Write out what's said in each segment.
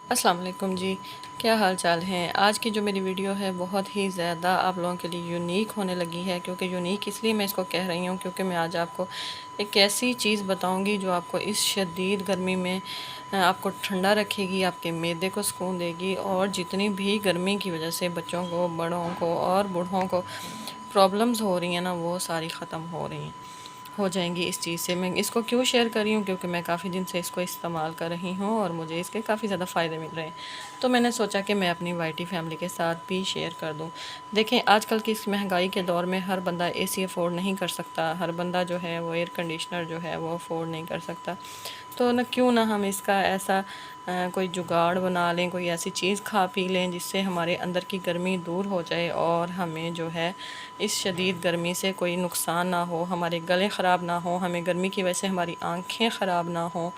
अस्सलाम वालेकुम जी। क्या हाल चाल हैं। आज की जो मेरी वीडियो है बहुत ही ज़्यादा आप लोगों के लिए यूनिक होने लगी है, क्योंकि यूनिक इसलिए मैं इसको कह रही हूँ क्योंकि मैं आज आपको एक ऐसी चीज़ बताऊँगी जो आपको इस शदीद गर्मी में आपको ठंडा रखेगी, आपके मैदे को सुकून देगी, और जितनी भी गर्मी की वजह से बच्चों को, बड़ों को और बूढ़ों को प्रॉब्लम्स हो रही हैं ना, वो सारी ख़त्म हो जाएंगी इस चीज़ से। मैं इसको क्यों शेयर कर रही हूँ, क्योंकि मैं काफ़ी दिन से इसको इस्तेमाल कर रही हूँ और मुझे इसके काफ़ी ज़्यादा फ़ायदे मिल रहे हैं। तो मैंने सोचा कि मैं अपनी वाईटी फैमिली के साथ भी शेयर कर दूँ। देखें, आजकल की इस महंगाई के दौर में हर बंदा एसी अफोर्ड नहीं कर सकता, हर बंदा जो है वो एयर कंडीशनर जो है वो अफोर्ड नहीं कर सकता। तो न क्यों ना हम इसका ऐसा कोई जुगाड़ बना लें, कोई ऐसी चीज़ खा पी लें जिससे हमारे अंदर की गर्मी दूर हो जाए और हमें जो है इस शदीद गर्मी से कोई नुकसान ना हो, हमारे गले ख़राब ना हो, हमें गर्मी की वजह से हमारी आँखें ख़राब ना हो।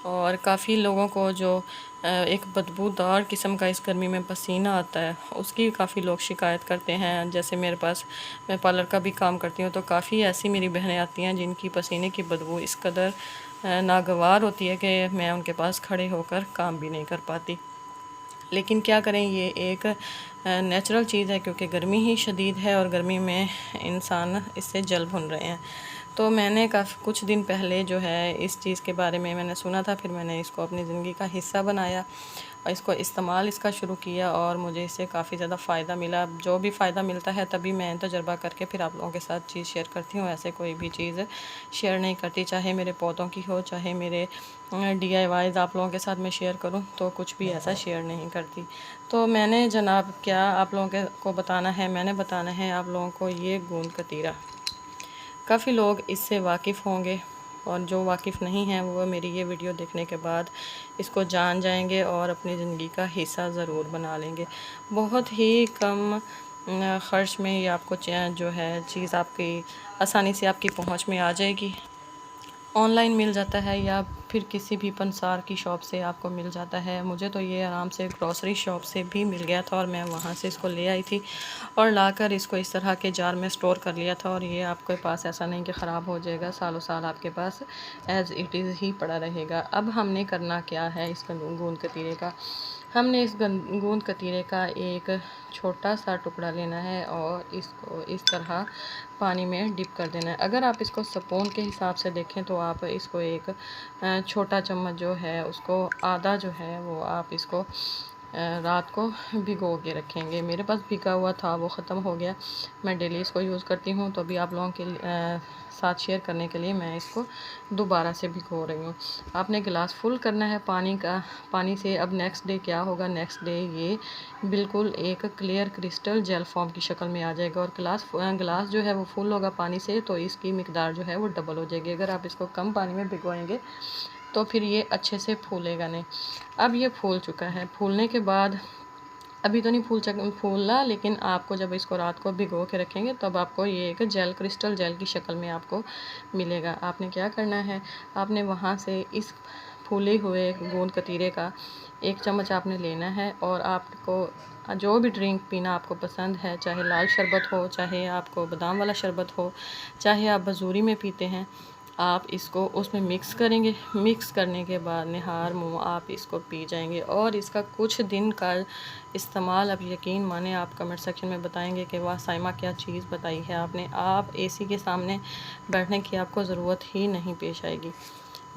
और काफ़ी लोगों को जो एक बदबूदार किस्म का इस गर्मी में पसीना आता है, उसकी काफ़ी लोग शिकायत करते हैं। जैसे मेरे पास, मैं पार्लर का भी काम करती हूँ, तो काफ़ी ऐसी मेरी बहनें आती हैं जिनकी पसीने की बदबू इस कदर नागवार होती है कि मैं उनके पास खड़े होकर काम भी नहीं कर पाती। लेकिन क्या करें, ये एक नेचुरल चीज़ है, क्योंकि गर्मी ही शदीद है और गर्मी में इंसान इससे जल भुन रहे हैं। तो मैंने काफ़ी कुछ दिन पहले जो है इस चीज़ के बारे में मैंने सुना था, फिर मैंने इसको अपनी ज़िंदगी का हिस्सा बनाया और इसको इस्तेमाल इसका शुरू किया और मुझे इससे काफ़ी ज़्यादा फ़ायदा मिला। जो भी फ़ायदा मिलता है तभी मैं तजुर्बा करके फिर आप लोगों के साथ चीज़ शेयर करती हूँ। ऐसे कोई भी चीज़ शेयर नहीं करती, चाहे मेरे पौधों की हो, चाहे मेरे DIYs आप लोगों के साथ मैं शेयर करूँ, तो कुछ भी ऐसा शेयर नहीं करती। तो मैंने जनाब क्या आप लोगों को बताना है, मैंने बताना है आप लोगों को ये गूंद कतीरा। काफ़ी लोग इससे वाकिफ़ होंगे और जो वाकिफ़ नहीं हैं वो मेरी ये वीडियो देखने के बाद इसको जान जाएंगे और अपनी ज़िंदगी का हिस्सा ज़रूर बना लेंगे। बहुत ही कम ख़र्च में ये आपको जो है चीज़ आपकी आसानी से आपकी पहुंच में आ जाएगी। ऑनलाइन मिल जाता है या फिर किसी भी पंसार की शॉप से आपको मिल जाता है। मुझे तो ये आराम से ग्रॉसरी शॉप से भी मिल गया था और मैं वहाँ से इसको ले आई थी और लाकर इसको इस तरह के जार में स्टोर कर लिया था। और ये आपके पास ऐसा नहीं कि ख़राब हो जाएगा, सालों साल आपके पास एज़ इट इज़ ही पड़ा रहेगा। अब हमने करना क्या है इस गूंद कतीरे का, हमने इस गूंद कतीरे का एक छोटा सा टुकड़ा लेना है और इसको इस तरह पानी में डिप कर देना है। अगर आप इसको स्पून के हिसाब से देखें तो आप इसको एक छोटा चम्मच जो है उसको आधा जो है वो आप इसको रात को भिगो के रखेंगे। मेरे पास भिगा हुआ था, वो ख़त्म हो गया। मैं डेली इसको यूज़ करती हूँ, तो अभी आप लोगों के साथ शेयर करने के लिए मैं इसको दोबारा से भिगो रही हूँ। आपने गिलास फुल करना है पानी का, पानी से। अब नेक्स्ट डे क्या होगा, नेक्स्ट डे ये बिल्कुल एक क्लियर क्रिस्टल जेल फॉर्म की शक्ल में आ जाएगा और गिलास जो है वो फुल होगा पानी से, तो इसकी मिकदार जो है वो डबल हो जाएगी। अगर आप इसको कम पानी में भिगोएंगे तो फिर ये अच्छे से फूलेगा नहीं। अब ये फूल चुका है, फूलने के बाद अभी तो नहीं फूला, लेकिन आपको जब इसको रात को भिगो के रखेंगे तब आपको ये एक जेल, क्रिस्टल जेल की शक्ल में आपको मिलेगा। आपने क्या करना है, आपने वहाँ से इस फूले हुए गोंद कतीरे का एक चम्मच आपने लेना है और आपको जो भी ड्रिंक पीना आपको पसंद है, चाहे लाल शरबत हो, चाहे आपको बादाम वाला शरबत हो, चाहे आप बजूरी में पीते हैं, आप इसको उसमें मिक्स करेंगे। मिक्स करने के बाद निहार मुँह आप इसको पी जाएंगे और इसका कुछ दिन का इस्तेमाल अब यकीन माने आप कमेंट सेक्शन में बताएंगे कि वाह साइमा क्या चीज़ बताई है आपने। आप एसी के सामने बैठने की आपको ज़रूरत ही नहीं पेश आएगी।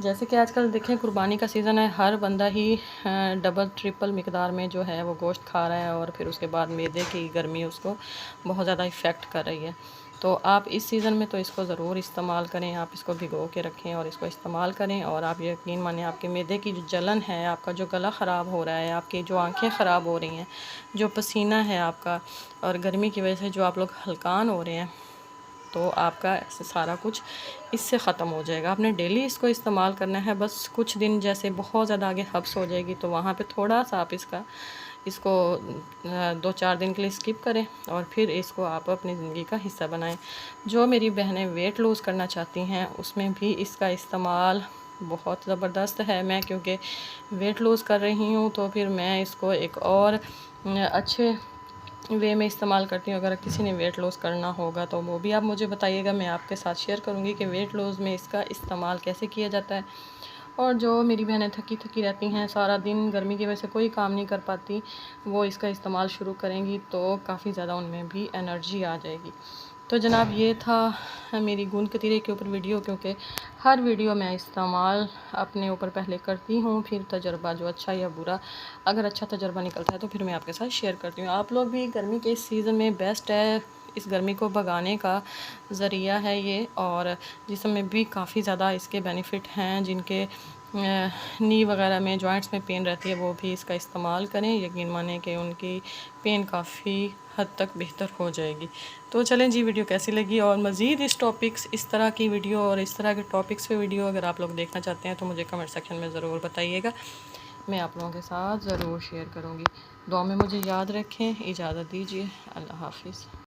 जैसे कि आजकल देखें कुर्बानी का सीज़न है, हर बंदा ही डबल ट्रिपल मिकदार में जो है वो गोश्त खा रहा है और फिर उसके बाद मैदे की गर्मी उसको बहुत ज़्यादा इफ़ेक्ट कर रही है। तो आप इस सीज़न में तो इसको ज़रूर इस्तेमाल करें, आप इसको भिगो के रखें और इसको इस्तेमाल करें। और आप यकीन माने आपके मैदे की जो जलन है, आपका जो गला ख़राब हो रहा है, आपकी जो आँखें ख़राब हो रही हैं, जो पसीना है आपका और गर्मी की वजह से जो आप लोग हलकान हो रहे हैं, तो आपका सारा कुछ इससे ख़त्म हो जाएगा। आपने डेली इसको इस्तेमाल करना है। बस कुछ दिन जैसे बहुत ज़्यादा आगे हब्स हो जाएगी तो वहाँ पे थोड़ा सा आप इसको 2-4 दिन के लिए स्किप करें और फिर इसको आप अपनी ज़िंदगी का हिस्सा बनाएं। जो मेरी बहनें वेट लूज़ करना चाहती हैं उसमें भी इसका इस्तेमाल बहुत ज़बरदस्त है। मैं क्योंकि वेट लूज़ कर रही हूँ तो फिर मैं इसको एक और अच्छे वे में इस्तेमाल करती हूँ। अगर किसी ने वेट लॉस करना होगा तो वो भी आप मुझे बताइएगा, मैं आपके साथ शेयर करूँगी कि वेट लॉस में इसका इस्तेमाल कैसे किया जाता है। और जो मेरी बहनें थकी थकी रहती हैं, सारा दिन गर्मी की वजह से कोई काम नहीं कर पाती, वो इसका इस्तेमाल शुरू करेंगी तो काफ़ी ज़्यादा उनमें भी एनर्जी आ जाएगी। तो जनाब ये था मेरी गूंद कतीरे के ऊपर वीडियो, क्योंकि हर वीडियो मैं इस्तेमाल अपने ऊपर पहले करती हूँ, फिर तजर्बा जो अच्छा या बुरा, अगर अच्छा तजर्बा निकलता है तो फिर मैं आपके साथ शेयर करती हूँ। आप लोग भी गर्मी के इस सीज़न में बेस्ट है, इस गर्मी को भगाने का ज़रिया है ये, और जिस्म में भी काफ़ी ज़्यादा इसके बेनिफिट हैं। जिनके नी वगैरह में, जॉइंट्स में पेन रहती है, वो भी इसका इस्तेमाल करें, यकीन माने कि उनकी पेन काफ़ी हद तक बेहतर हो जाएगी। तो चलें जी, वीडियो कैसी लगी, और मज़ीद इस तरह की वीडियो और इस तरह के टॉपिक्स पे वीडियो अगर आप लोग देखना चाहते हैं तो मुझे कमेंट सेक्शन में ज़रूर बताइएगा, मैं आप लोगों के साथ ज़रूर शेयर करूँगी। दुआ में मुझे याद रखें। इजाज़त दीजिए, अल्लाह हाफिज़।